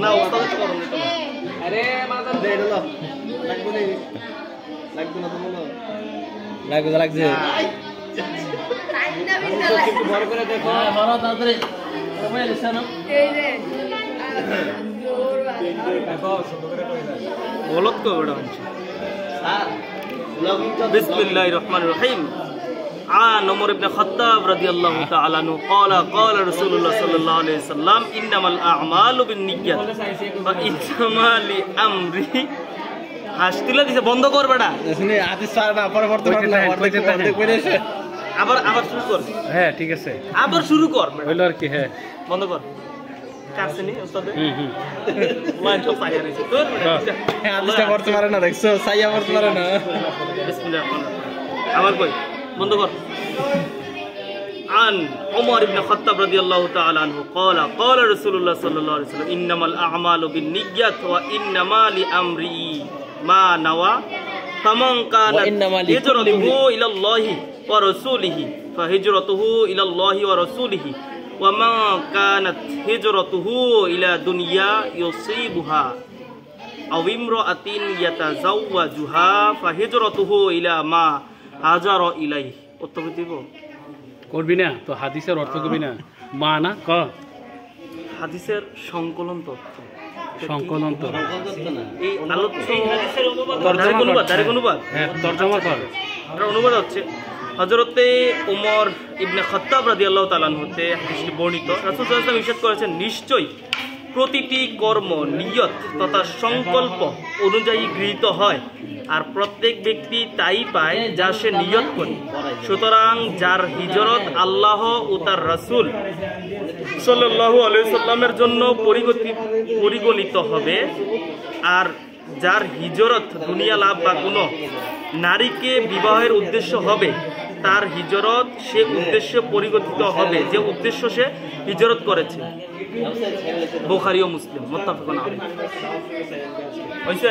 না ওস্তাদ তো করুন আরে মাদার দে এটা লাও লাগবে না তো বলো লাগছে একটু বড় করে দেখো হ্যাঁ বড় তাড়াতাড়ি ওই লিসানো এই যে দেখো সুন্দর করে কই দাও গলত কো বড় হচ্ছে বিসমিল্লাহির রহমানির রহিম عن عمر بن الخطاب رضي الله تعالى عنه قال رسول الله صلى الله عليه وسلم انما الاعمال بالنيات وانما لامر হাসতিলা দিছে বন্ধ কর বেটা শুনি হাদিস ছাড়া না পরে পড়তে পারবে না অর্ধেক করে এসে আবার শুরু কর হ্যাঁ ঠিক আছে আবার শুরু কর হইলো আর কি হ্যাঁ বন্ধ কর কাছেনি ওস্তাদ লাইন তো ফায়ার হইছে তোর হাদিসটা পড়তে পারে না দেখছো সাইয়া পড়তে পারে না বিসমিল্লাহ আবার কই বন্ধ কর عن عمر بن الخطاب رضي الله تعالى عنه قال رسول الله صلى الله عليه وسلم انما الاعمال بالنيات وانما لامر ما نوى فمن كانت هجرته الى الله ورسوله فهجرته الى الله ورسوله ومن كانت هجرته الى دنيا يصيبها أو امرأة يتزوجها فهجرته إلى ما هاجر إليه অর্থ করবি না তো হাদিসের অর্থ করবি না মা না ক হাদিসের সংকলন তত্ত্ব এই আলোচ্য অনুবাদ হ্যাঁ তরজমা কর এটার অনুবাদ হচ্ছে হযরতে ওমর ইবনে খাত্তাব রাদিয়াল্লাহু তাআলা আনহু হতে হাদিসটি বর্ণিত রাসূল সাল্লাল্লাহু আলাইহি ওয়াসাল্লাম ইরশাদ করেছেন নিশ্চয়ই প্রতিটি কর্ম নিয়ত তথা সংকল্প অনুযায়ী গৃহীত হয় আর প্রত্যেক ব্যক্তি তাই পায় যা সে নিয়ত করে সুতরাং যার হিজরত আল্লাহ ও তার রাসূল সাল্লাল্লাহু আলাইহি সাল্লামের জন্য পরিগণিত হবে আর যার হিজরত দুনিয়া লাভ বা কোনো নারীকে বিবাহের উদ্দেশ্য হবে তার হিজরত সে উদ্দেশ্যে পরিগণিত হবে যে উদ্দেশ্য সে হিজরত করেছে বুখারী ও মুসলিম মুত্তাফাকুন আলাইহি হইছে